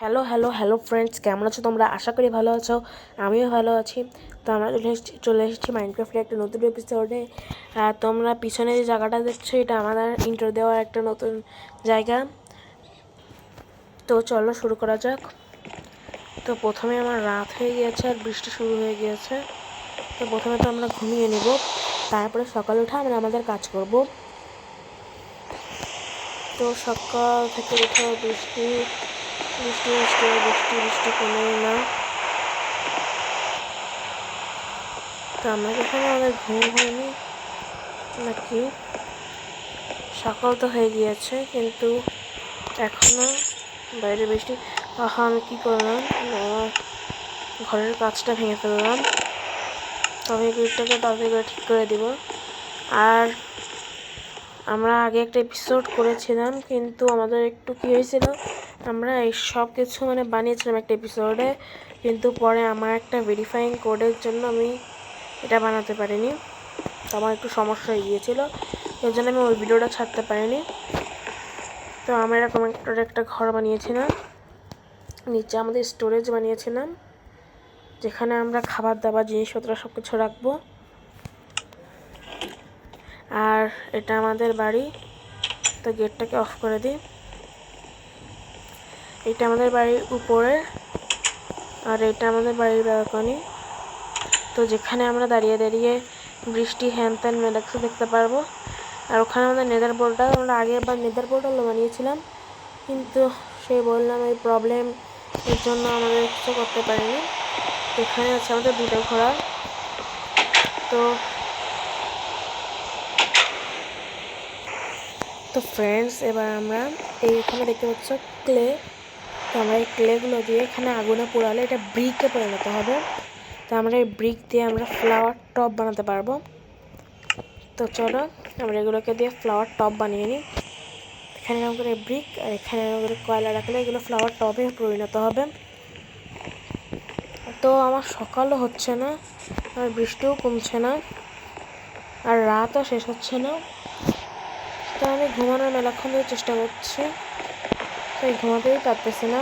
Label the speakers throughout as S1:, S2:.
S1: Hello hello hello friends, কেমন আছো তোমরা? আশা করি ভালো আছো। আমিও ভালো আছি। তো আমরা চলে এসেছি মাইনক্রাফ্টের একটা নতুন এপিসোডে। তোমরা পিছনে যে জায়গাটা দেখছো, এটা আমাদের ইন্ট্রো দেওয়ার একটা নতুন জায়গা। তো চলো শুরু করা যাক। তো প্রথমে আমার রাত হয়ে গিয়েছে আর বৃষ্টি শুরু হয়ে গিয়েছে। তো প্রথমে তো আমরা ঘুমিয়ে নেব, তারপরে সকালে উঠে আমরা আমাদের কাজ করব। তো সকাল থেকে উঠে বৃষ্টি বৃষ্টি বৃষ্টি বৃষ্টি বৃষ্টি কমেই না। তো আমরা এখানে আমাদের ঘুম হয়নি নাকি? সকাল তো হয়ে গিয়েছে কিন্তু এখনও বাইরে বৃষ্টি। আমি কী করলাম, আমার ঘরের কাজটা ভেঙে ফেললাম। তবে গেটটাকে তাড়াতাড়ি করে ঠিক করে দিব। আর আমরা আগে একটা এপিসোড করেছিলাম, কিন্তু আমাদের একটু কী হয়েছিল, আমরা এই সব কিছু বানিয়েছিলাম একটা এপিসোডে, কিন্তু পরে আমার একটা ভেরিফাইং কোডের জন্য আমি এটা বানাতে পারিনি। তো আমার একটু সমস্যা হয়ে গিয়েছিলো, এর জন্য আমি ওই ভিডিওটা ছাড়তে পারিনি। তো আমরা এরকম একটা ঘর বানিয়েছিলাম, নিচে আমাদের স্টোরেজ বানিয়েছিলাম, যেখানে আমরা খাবার দাবার জিনিসপত্র সব কিছু রাখবো। আর এটা আমাদের বাড়ি। তো গেটটাকে অফ করে দিই। এটা আমাদের বাড়ির উপরে, আর এটা আমাদের বাড়ির ব্যালকনি। তো যেখানে আমরা দাঁড়িয়ে দাঁড়িয়ে বৃষ্টি হ্যান ত্যান মেলাক্স দেখতে পারবো। আর ওখানে আমাদের নেদার পোর্টাল, আমরা আগেরবার নেদার পোর্টালও বানিয়েছিলাম, কিন্তু সেই বললাম এই প্রবলেম, এর জন্য আমাদের কিছু করতে পারিনি। এখানে আছে আমাদের দুটো ঘোড়া। তো ফ্রেন্ডস, এবার আমরা এইখানে দেখতে পাচ্ছ ক্লে। তো আমরা এই ক্লেগুলো দিয়ে এখানে আগুনে পোড়ালে এটা ব্রিকে পরিণত হবে। তো আমরা এই ব্রিক দিয়ে আমরা ফ্লাওয়ার টপ বানাতে পারবো। তো চলো আমরা এগুলোকে দিয়ে ফ্লাওয়ার টপ বানিয়ে নিই। এখানে এরকম করে ব্রিক আর এখানে এরকম করে কয়লা রাখলে এগুলো ফ্লাওয়ার টপে পরিণত হবে। তো আমার সকালও হচ্ছে না, আর বৃষ্টিও কমছে না, আর রাতও শেষ হচ্ছে না। তো আমি ঘুমানোর মেলাক্ষণ ধরে চেষ্টা করছি, তাই ঘুমাতেই পারতেছি না।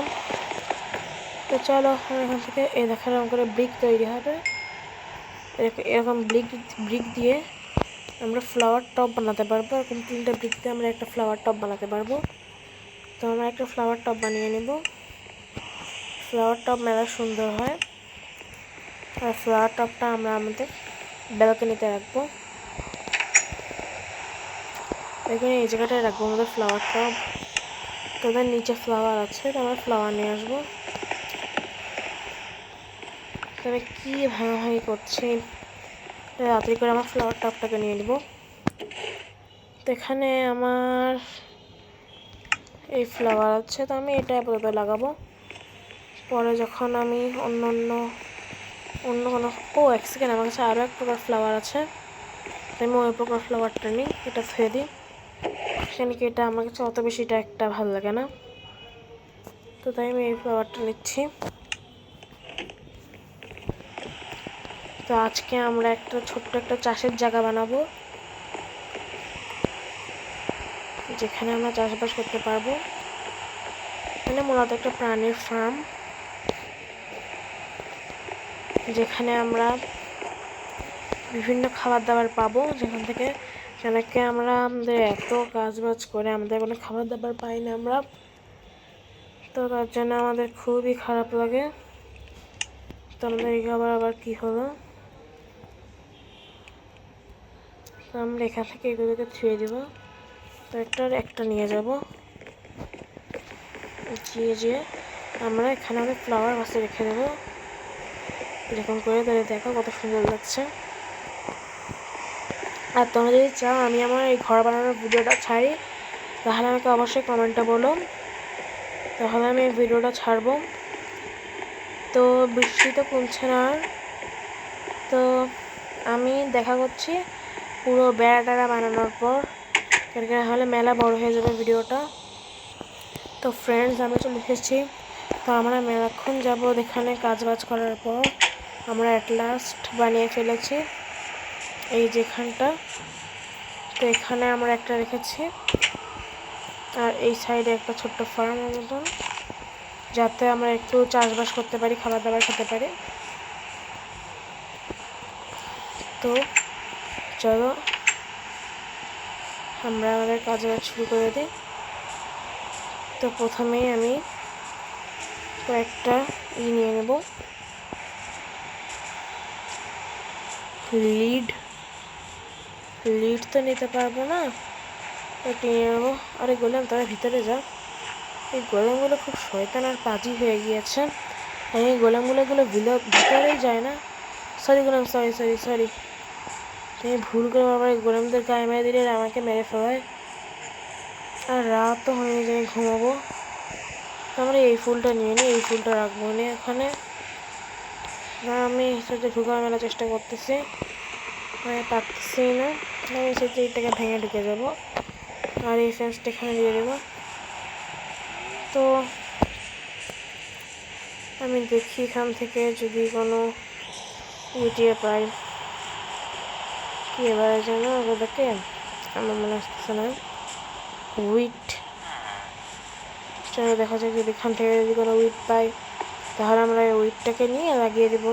S1: তো চলো এখান থেকে দেখার এরকম করে ব্রিক তৈরি হবে। এরকম ব্রিক দিয়ে আমরা ফ্লাওয়ার টপ বানাতে পারবো। এরকম 3টে ব্রিক দিয়ে আমরা একটা ফ্লাওয়ার টপ বানাতে পারবো। তো আমরা একটা ফ্লাওয়ার টপ বানিয়ে নেব। ফ্লাওয়ার টপ মেলা সুন্দর হয়। আর ফ্লাওয়ার টপটা আমরা আমাদের ব্যালকনিতে রাখবো। এখানে এই জায়গাটায় রাখবো আমাদের ফ্লাওয়ার টপ। তোদের নিচে ফ্লাওয়ার আছে, তো আমরা ফ্লাওয়ার নিয়ে আসবো। তবে কী ভাঙাভাঙি করছি, তাড়াতাড়ি করে আমার ফ্লাওয়ার টপটাকে নিয়ে নেব। তো এখানে আমার এই ফ্লাওয়ার আছে, তো আমি এটা আপাতত লাগাবো। পরে যখন আমি অন্য কোনো এক সেকেন্ড, আমার কাছে আরও এক প্রকার ফ্লাওয়ার আছে, তাই আমি ওই প্রকার ফ্লাওয়ারটা নিই। এটা থুয়ে দিই, সেখানে কি এটা আমার কাছে অত বেশি এটা একটা ভালো লাগে না, তো তাই আমি এই ফ্লাওয়ারটা নিচ্ছি। তো আজকে আমরা একটা ছোট্ট একটা চাষের জায়গা বানাবো, যেখানে আমরা চাষবাস করতে পারবো। মানে মূলত একটা প্রাণীর ফার্ম, যেখানে আমরা বিভিন্ন খাবার দাবার পাবো, যেখান থেকে আমরা আমাদের এত কাজবাজ করে আমাদের কোনো খাবার দাবার পাই না আমরা। তো তার জন্য আমাদের খুবই খারাপ লাগে। তো আমাদের এই আবার কী হলো, তো আমরা এখান থেকে এগুলোকে ছুঁয়ে দেবো। তো একটা নিয়ে যাব, যেয়ে আমরা এখানে আমাদের ফ্লাওয়ার ভাসে রেখে দেবো, এরকম করে। তাহলে দেখো কত সুন্দর লাগছে। আর তোমরা যদি চাও আমি আমার এই ঘর বানানোর ভিডিওটা ছাড়ি, তাহলে আমাকে অবশ্যই কমেন্টে বলো, তাহলে আমি এই ভিডিওটা ছাড়বো। তো বৃষ্টি তো কমছে না, তো আমি দেখা করছি পুরো বেড়া বানানোর পর, কেন হলে মেলা বড় হয়ে যাবে ভিডিওটা। তো ফ্রেন্ডস, আমি চলে এসেছি। তো আমরা মেলাক্ষণ যাবো এখানে কাজবাজ করার পর আমরা অ্যাট লাস্ট বানিয়ে ফেলেছি এই যেখানটা। তো এখানে আমরা একটা রেখেছি, আর এই সাইডে একটা ছোট্ট ফার্মের মতন। যাতে আমরা একটু চাষবাস করতে পারি, খাবার দাবার খেতে পারি। তো চলো আমরা আমাদের কাজবাজ শুরু করে দিই। তো প্রথমেই আমি কয়েকটা নিয়ে নেব, লিড তো নিতে পারবো না, একটু নিয়ে নেবো। আরে গোলাম তারা ভিতরে যা, এই গোলামগুলো খুব শয়তান আর পাজি হয়ে গিয়েছে। এই গোলামগুলো ভিতরেই যায় না। সরি গোলাম, সরি, তুমি ভুল করে আবার গোলামদের গায়ে মেরে দিলে আমাকে মেরে ফেলায়। আর রাত তো হয়ে যায়, ঘুমাবো। আমরা এই ফুলটা নিয়ে নিই, এই ফুলটা রাখবো নি এখানে। আমি সেটা ঢুকা মেলার চেষ্টা করতেছি, আমি পারতেছি না। আমি সেটা এটাকে ভেঙে ঢুকে যাবো, আর এই ফেন্সটা এখানে দিয়ে দেবো। তো আমি দেখি এখান থেকে যদি কোনো ইউটিয়ে পাই। কি এবারে যেন ওদেরকে আমার মনে আসতেছে না। উইট, চলো দেখা যাক যদি এখান থেকে যদি কোনো উইট পাই, তাহলে আমরা এই উইটটাকে নিয়ে লাগিয়ে দেবো।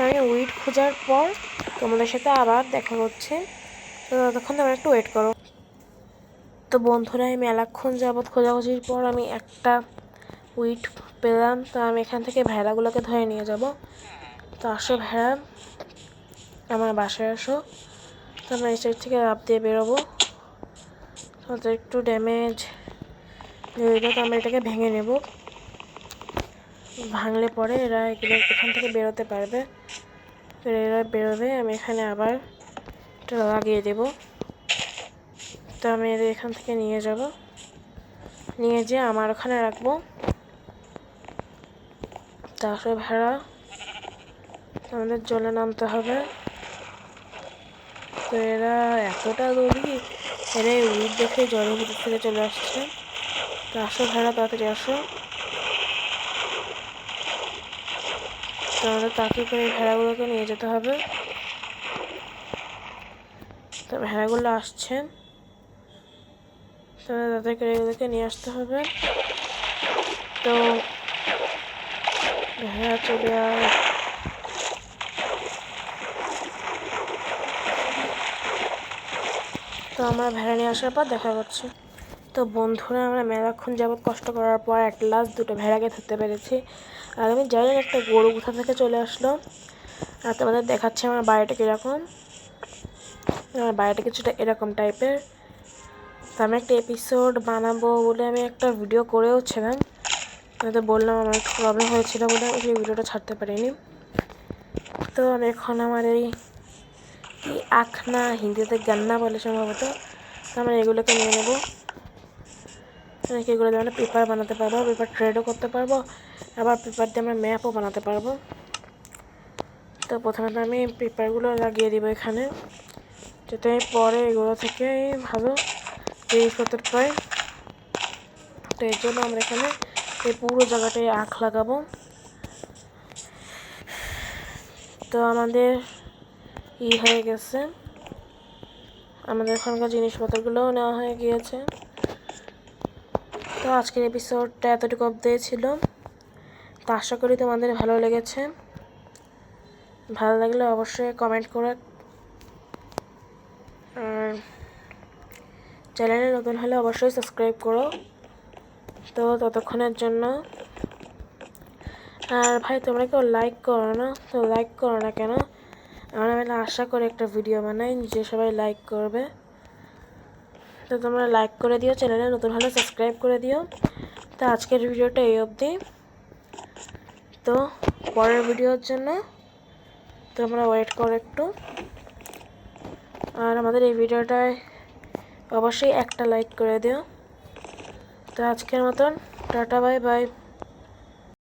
S1: আমি উইট খোঁজার পর তোমাদের সাথে আবার দেখা হচ্ছে। তো ততক্ষণ তোমরা একটু ওয়েট করো। তো বন্ধুরা, আমি মেলাক্ষণ যাবৎ খোঁজাখুঁজির পর আমি একটা উইট পেলাম। তো আমি এখান থেকে ভেড়াগুলোকে ধরে নিয়ে যাব। তো আসো ভেড়া, আমার বাসায় আসো। তো আমরা এই সাইড থেকে লাফ দিয়ে বেরোবো। তো একটু ড্যামেজ হয়ে তো আমরা এটাকে ভেঙে নেব। ভাঙলে পরে এরা এগুলো এখান থেকে বেরোতে পারবে। এরা বেরোবে, আমি এখানে আবার এটা লাগিয়ে দেব। তো আমি এদের এখান থেকে নিয়ে যাব, নিয়ে যেয়ে আমার ওখানে রাখবো। তারপরে ভেড়া আমাদের জলে নামতে হবে। তো এরা এতটা দৌড়ি, এরা উইট দেখে জলের ভিতর থেকে চলে আসছে। তো আসো ভেড়া, তাড়াতাড়ি আসো। তো আমাদের তাড়াতাড়ি করে এই ভেড়াগুলোকে নিয়ে যেতে হবে। তো ভেড়াগুলো আসছে, তো তাড়াতাড়ি করে এগুলোকে নিয়ে আসতে হবে। তো ভেড়া চলে আয়। তো আমরা ভেড়া নিয়ে আসার পর দেখা করছি। তো বন্ধুরা, আমরা মেলাক্ষণ যাবৎ কষ্ট করার পর অ্যাট লাস্ট দুটো ভেড়াকে ধরতে পেরেছি। আর আমি জানি না একটা গরু কোথা থেকে চলে আসলো। আর তোমাদের দেখাচ্ছে আমার বাড়িটা কীরকম। আমার বাড়িটা কিছুটা এরকম টাইপের। তো আমি একটা এপিসোড বানাবো বলে আমি একটা ভিডিও করেও ছিলাম, তো বললাম আমার একটু প্রবলেম হয়েছিল বলে আমি সেই ভিডিওটা ছাড়তে পারিনি। তো আমি এখন আমার এই কি আখনা, হিন্দিতে গান্না বলে সম্ভবত, তো আমরা এগুলোকে নিয়ে নেবো। এগুলো দিয়ে আমরা পেপার বানাতে পারবো, পেপার ট্রেডও করতে পারবো, আবার পেপার দিয়ে আমরা ম্যাপও বানাতে পারবো। তো প্রথমে তো আমি পেপারগুলো লাগিয়ে দিব এখানে, যাতে আমি পরে এগুলো থেকে ভালো জিনিসপত্র পাই। তো এর জন্য আমরা এখানে এই পুরো জায়গাটায় আখ লাগাবো। তো আমাদের হয়ে গেছে, আমাদের এখানকার জিনিসপত্রগুলোও নেওয়া হয়ে গিয়েছে। তো আজকের এপিসোডটা এতটুকু অবধি ছিল। তো আশা করি তোমাদের ভালো লেগেছে। ভালো লাগলে অবশ্যই কমেন্ট করে, আর চ্যানেলে নতুন হলে অবশ্যই সাবস্ক্রাইব করো। তো ততক্ষণের জন্য, আর ভাই তোমরা কেউ লাইক করো না, তো লাইক করো না কেন? আমরা আশা করি একটা ভিডিও বানাই যে সবাই লাইক করবে। তো তোমরা লাইক করে দিও, চ্যানেলে নতুন হলে সাবস্ক্রাইব করে দিও। তো আজকের ভিডিওটা এই অবধি। তো পরের ভিডিওর জন্য তোমরা ওয়েট করো একটু। আর আমাদের এই ভিডিওটায় অবশ্যই একটা লাইক করে দিও। তো আজকের মতন টাটা, বাই বাই।